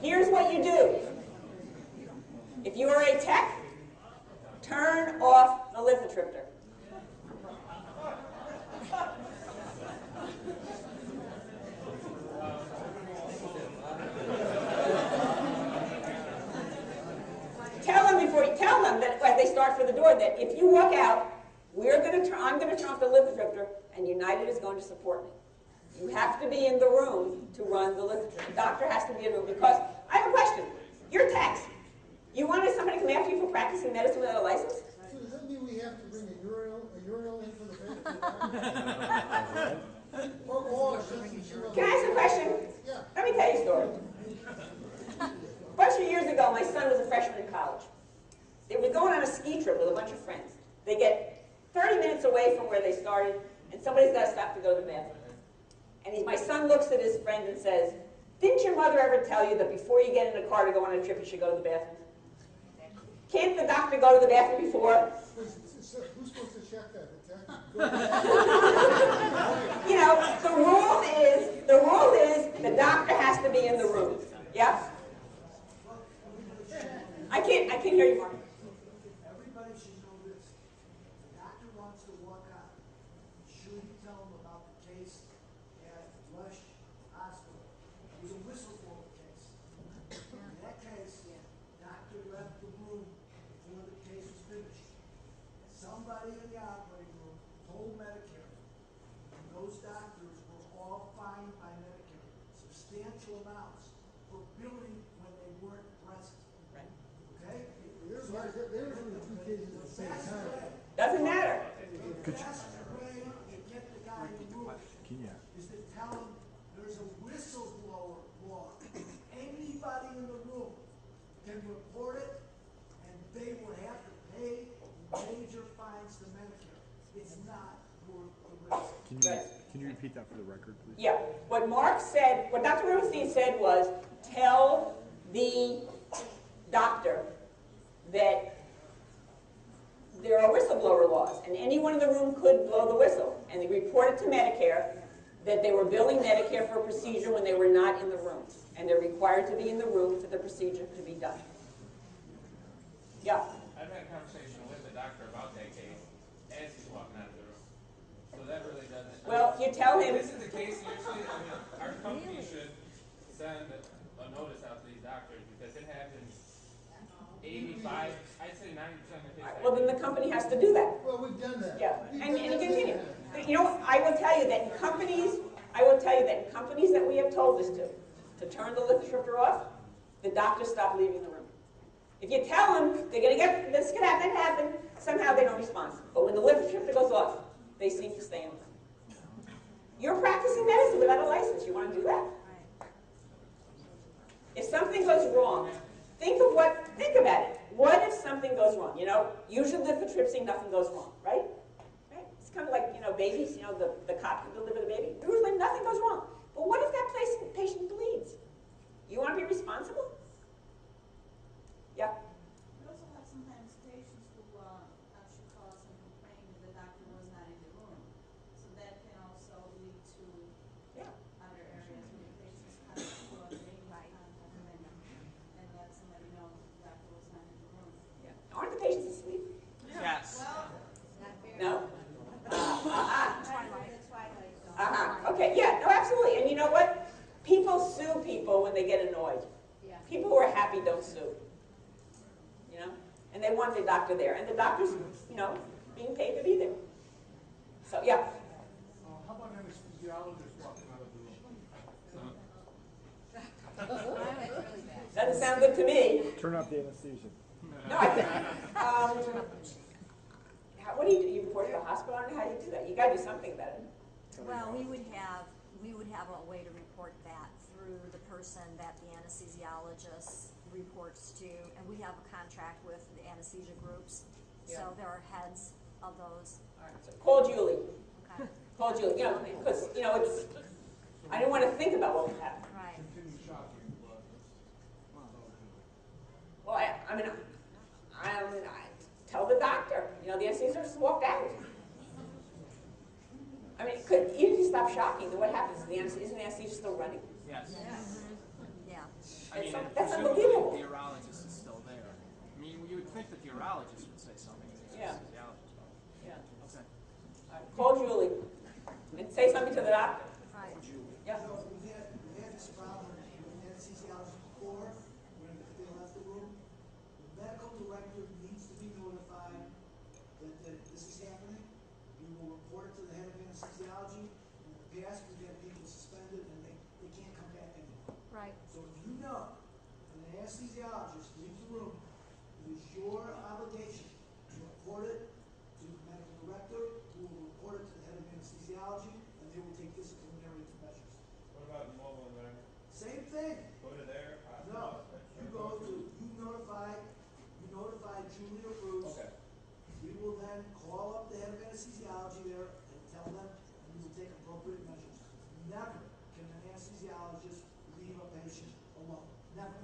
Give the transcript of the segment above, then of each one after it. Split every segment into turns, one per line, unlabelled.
Here's what you do. If you are a tech, turn off the lithotripter. Tell them that as they start for the door that if you walk out, I'm going to turn off the lithotripter, and United is going to support me. You have to be in the room to run the lithotripter. The doctor has to be in the room because I have a question. You're techs. You wanted somebody to come after you for practicing medicine without a license?
So does that mean we have to bring a urinal in for the patient?
Can I ask a question?
Yeah.
Let me tell you a story. A bunch of years ago, my son was a freshman in college. They were going on a ski trip with a bunch of friends. They get 30 minutes away from where they started, and somebody's got to stop to go to the bathroom. And my son looks at his friend and says, "Didn't your mother ever tell you that before you get in a car to go on a trip, you should go to the bathroom? Can't the doctor go to the bathroom before?"
Who's supposed to check that?
You know, the rule is the doctor has to be in the room. Yeah? I can't hear you, Mark.
Everybody should know this. If the doctor wants to walk out, should he tell him about the case at Rush Hospital? It was a whistleblower case. In that case, the doctor left the room before the case was finished. Somebody in the operating room told Medicare, and those doctors were all fined by Medicare substantial amounts for billing when they weren't present. Okay?
They were from the two cases at the same time.
Doesn't matter.
The best way to get the guy in the room is to tell him there's a whistleblower law. Anybody in the room can report it, and they will have to pay major fines to Medicare. It's not worth the risk.
Can you repeat that for the record, please?
Yeah. What Mark said, what Dr. Rubenstein said was, tell the doctor that there are whistleblower laws, and anyone in the room could blow the whistle. And they reported to Medicare that they were billing Medicare for a procedure when they were not in the room. And they're required to be in the room for the procedure to be done. Yeah?
I've had a conversation with the doctor about that case as he's walking out of the room. So that really doesn't...
Well, you tell him...
This is the case usually, our company should send a notice out to these doctors because it happens 85, I'd say 90% of the cases.
Well, then the company has to do that.
Well, we've done that.
Yeah, and continue. You know, I will tell you that in companies that we have told this to turn the lithotripter off, the doctors stop leaving the room. If you tell them they're going to get, this could happen, somehow they don't respond. But when the lithotripter goes off, they seem to stay in the room. You're practicing medicine without a license. You want to do that? If something goes wrong, think about it. What if something goes wrong? You know, usually lithotripsy, nothing goes wrong, right? It's kind of like, you know, babies, you know, the cop who delivered the baby. Usually nothing goes wrong. But what if that patient bleeds? You want to be responsible? Yeah?
We also have sometimes patients who actually call us and complain that the doctor was not in the room. So that can also lead to other areas where the patients come to a daylight and let somebody know the doctor was not in the room.
Yeah. Aren't the patients asleep?
Yes.
Well,
No?
Twilight.
Okay, yeah, no, absolutely. And you know what? People sue people when they get annoyed.
Yeah.
People who are happy don't sue. You know? And they want the doctor there. And the doctor's, you know, being paid to be there. So, yeah.
How about anesthesiologists walking out of the room?
Doesn't sound good to me.
Turn off the anesthesia.
No, I think, what do you do? You report to the hospital? I don't know how you do that. You got to do something about it.
Well, we would have a way to report that through the person that the anesthesiologist reports to, and we have a contract with the anesthesia groups.
Yeah.
So there are heads of those.
All right, so call Julie.
Okay.
Call Julie. You know, because, you know, it's, I didn't want to think about what would happen.
Right.
Continue shocking, but
Well, I mean, I tell the doctor. You know, the anesthesiologist walked out. I mean, even if you stop shocking, then what happens? Isn't the anesthesia still running?
Yes.
Yeah. Yeah.
I mean, and
That's
presumably
unbelievable.
the urologist is still there. I mean, you would think that the urologist would say something. The
Yeah.
anesthesiologist won't.
Yeah.
Okay.
Call Julie and say something to the doctor.
Right.
Yeah.
So we had this problem with anesthesiology before, when they left the room. The medical director needs to be notified that this is happening. We will report it to the head of anesthesiology. In the past, we've had people suspended and they can't come back anymore.
Right.
So if you know when an anesthesiologist leaves the room, it is your obligation to report it to the medical director, who will report it to the head of anesthesiology, and they will take disciplinary measures.
What about the mobile environment?
Same thing.
Go to their
No,
hospital?
you notify Julia Bruce.
Okay.
We will then call up the head of anesthesiology there and tell them, and we will take appropriate measures. Never can an anesthesiologist leave a patient alone. Never.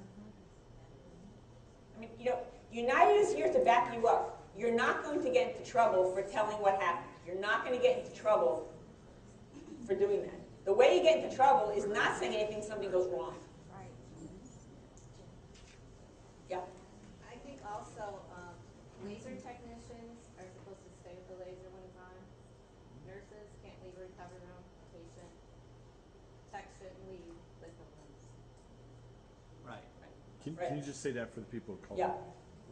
I mean, United is here to back you up. You're not going to get into trouble for telling what happened. You're not going to get into trouble for doing that. The way you get into trouble is not saying anything something goes wrong.
Right.
Yeah.
I think also laser technicians are supposed to stay with the laser when it's on. Nurses can't leave a recovery room. Patient tech shouldn't leave litho rooms.
Right.
Can you just say that for the people who call?
Yeah.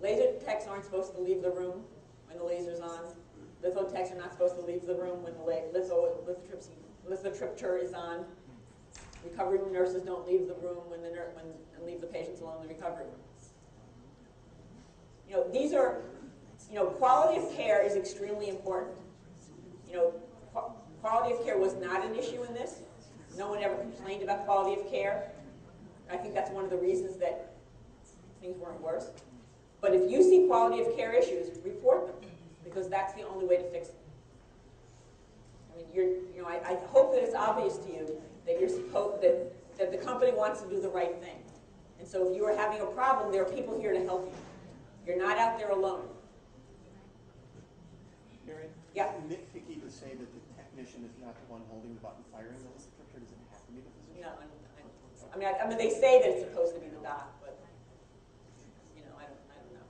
Laser techs aren't supposed to leave the room when the laser's on. Litho techs are not supposed to leave the room when the lithotripter is on. Recovery room nurses don't leave the room and leave the patients alone in the recovery room. These are, quality of care is extremely important. Quality of care was not an issue in this. No one ever complained about quality of care. I think that's one of the reasons that things weren't worse. But if you see quality of care issues, report them, because that's the only way to fix them. I mean, I hope that it's obvious to you that you're supposed that the company wants to do the right thing. And so if you are having a problem, there are people here to help you. You're not out there alone.
Mary?
Yeah.
Nitpicky to say that the technician is not the one holding the button firing the lithotripter. Does it have to be the physician?
No, I mean, they say that it's supposed to be the doc, but I don't know.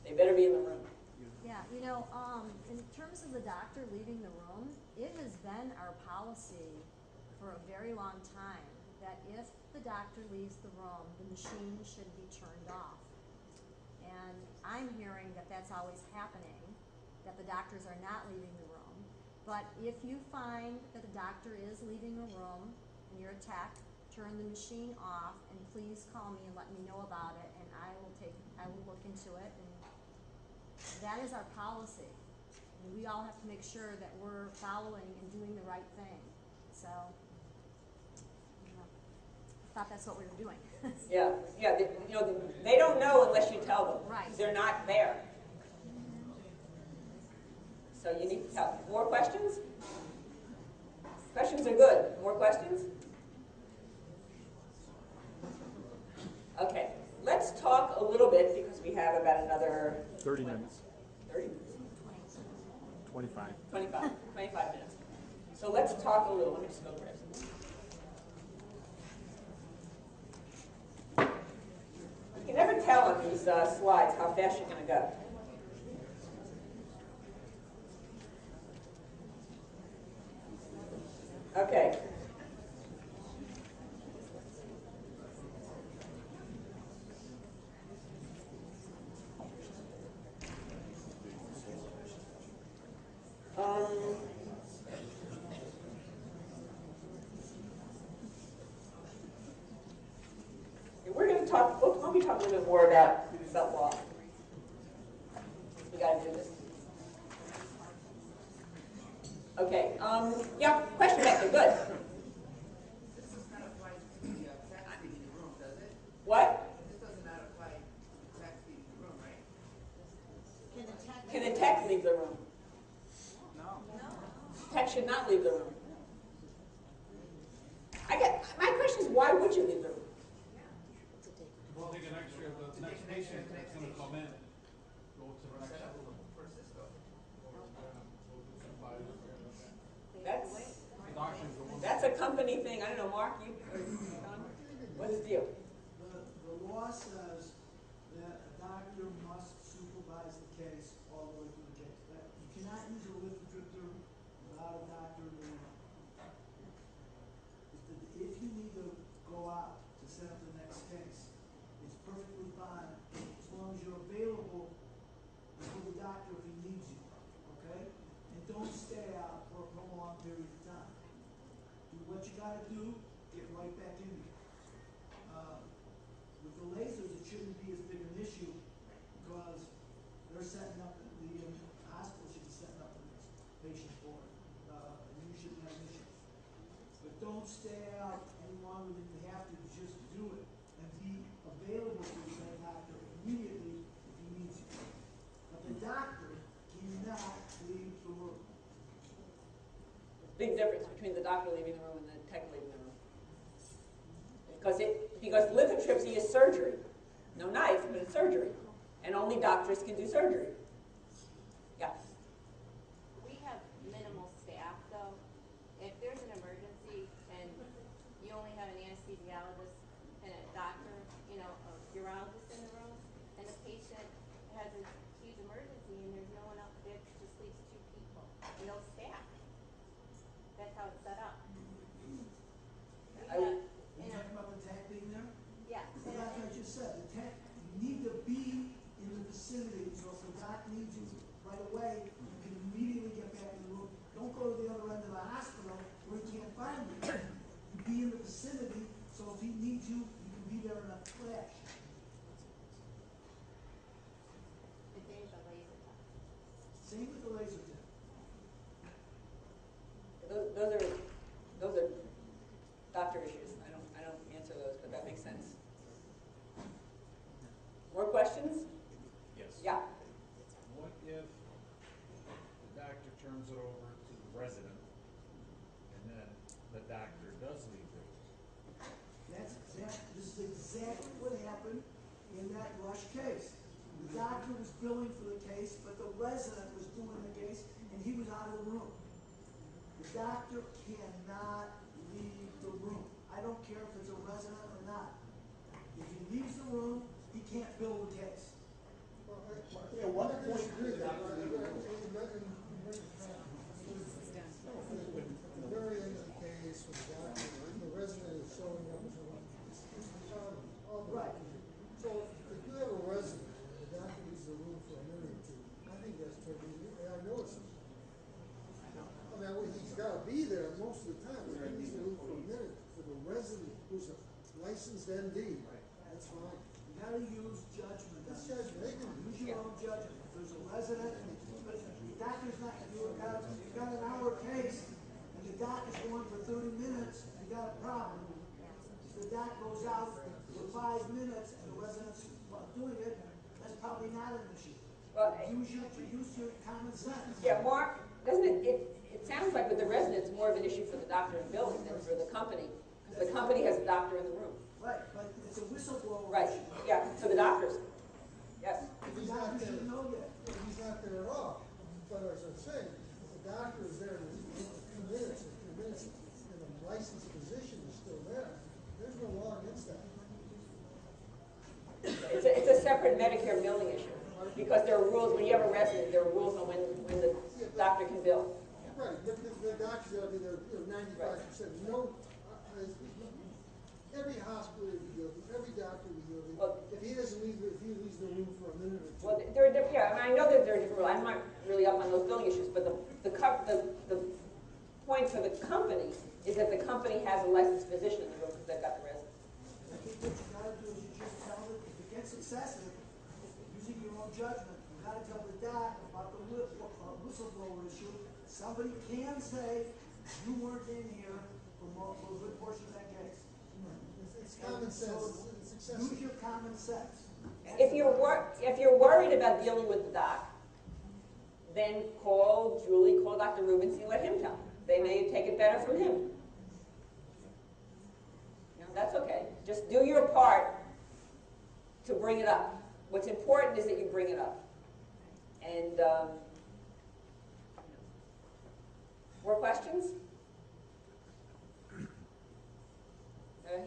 They better be in the room.
Yeah, in terms of the doctor leaving the room, it has been our policy for a very long time that if the doctor leaves the room, the machine should be turned off. And I'm hearing that that's always happening, that the doctors are not leaving the room. But if you find that the doctor is leaving a room and you're a tech, turn the machine off and please call me and let me know about it, and I will look into it. And that is our policy. And we all have to make sure that we're following and doing the right thing. So, I thought that's what we were doing.
Yeah. They don't know unless you tell them.
Right.
They're not there. So you need to tell them. More questions? Questions are good. More questions? Okay. Let's talk a little bit, because we have about another
30 minutes.
30 minutes?
25.
25 minutes. So let's talk a little. Let me just go grab some. You can never tell on these slides how fast you're going to go. Okay. We're going to talk. Let me talk a little bit more about law. We got to do this. Okay. Yeah. Question back there. Good.
This does not apply to the tech leaving the room, does it?
What?
This does not apply to the tech leaving the room, right?
Can the tech leave the room?
No.
Tech should not leave the room. My question is, why would you leave the room?
We'll take an X-ray of the next patient that's going to come in. Go to the next level.
For Cisco.
That's
The doctor's the one.
that's that's a company thing. I don't know, Mark, you, or Don, what's the deal?
The law says that a doctor must supervise the case all the way through the case. That you cannot use a literature without a doctor in the room. If you need to go out to set up the next case, it's perfectly fine as long as you're available for the doctor if he needs you, okay? And don't stay out for a prolonged period of time. Do what you gotta do, get right back in here. With the lasers, it shouldn't be as big an issue because they're setting up, the hospital should be setting up the next patient for it. And you shouldn't have an issue. But don't stay out any longer than you have to, just do it and be available to the doctor immediately if he needs you. But the doctor cannot leave the room.
Big difference between the doctor leaving the room and the tech leaving the room. Because lithotripsy is surgery. No knife, but it's surgery. And only doctors can do surgery. Yeah.
We have minimal staff though. If there's an emergency and you only have an anesthesiologist and a doctor, you know, a urologist in the room, and the patient has a huge emergency and there's no one else, it just leaves two people, no staff. That's how it's set up.
Are you talking about the tech being there?
Yeah.
Well, that's what I just said. The tech, you need to be in the vicinity, so if the doc needs you right away, you can immediately get back in the room. Don't go to the other end of the hospital where he can't find you. You be in the vicinity, so if he needs you, you can be there in a flash.
The days of laser tech.
Same with the laser tech.
Those are doctor issues. I don't answer those, but that makes sense. More questions?
Yes.
Yeah.
What if the doctor turns it over to the resident and then the doctor does leave the room?
This is exactly what happened in that Rush case. The doctor was billing for the case, but the resident was doing the case, and he was out of the room. The doctor cannot leave the room. I don't care if it's a resident or not. If he leaves the room, he can't bill the case.
Yeah, one of them agree that, but at the very end of the case, when the doctor, the resident is showing up to all the
Right.
So if you have a resident and the doctor leaves the room for a minute or two, I think that's totally, I know it's. I mean, he's gotta be there most of the time, but he leaves the room for a minute, for the resident who's a licensed MD, that's fine.
You gotta use judgment.
That's judgment, they can
Use your own judgment. If there's a resident, but the doctor's not, you've got an hour case, and the doc is going for 30 minutes, you got a problem. If the doc goes out for 5 minutes and the resident's doing it, that's probably not an issue.
Well,
Use your common sense.
yeah, Mark, doesn't it sounds like with the residents more of an issue for the doctor in billing than for the company, because the company has a doctor in the room.
Right, but it's a whistleblower.
Right, yeah, for the doctors. Yes.
He's not there, he's not there at all, but as I'm saying, if the doctor is there in 2 minutes, and the licensed physician is still there, there's no law against that.
It's a separate Medicare billing issue, because there are rules, when you have a resident, there are rules on when the doctor can bill.
Right, but the doctor's gotta be there, 95%, no, every hospital we go to, every doctor we go to, if he leaves the room for a minute or two.
Well, there are different, yeah, I mean, I know that there are different rules. I'm not really up on those billing issues, but the point for the company is that the company has a licensed physician in the room because they've got the resident.
I think what you gotta do is you just tell it, if it gets excessive, using your own judgment, you gotta tell the doc about the whistleblower issue. Somebody can say, you weren't in here for a good portion of that case.
It's common sense, it's excessive.
Use your common sense.
If you're worried about dealing with the doc, then call Julie, call Dr. Rubenstein, let him tell. They may take it better from him. No, that's okay. Just do your part to bring it up. What's important is that you bring it up. And more questions?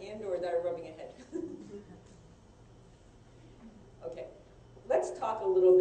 hand or that are rubbing a head? Okay, let's talk a little bit.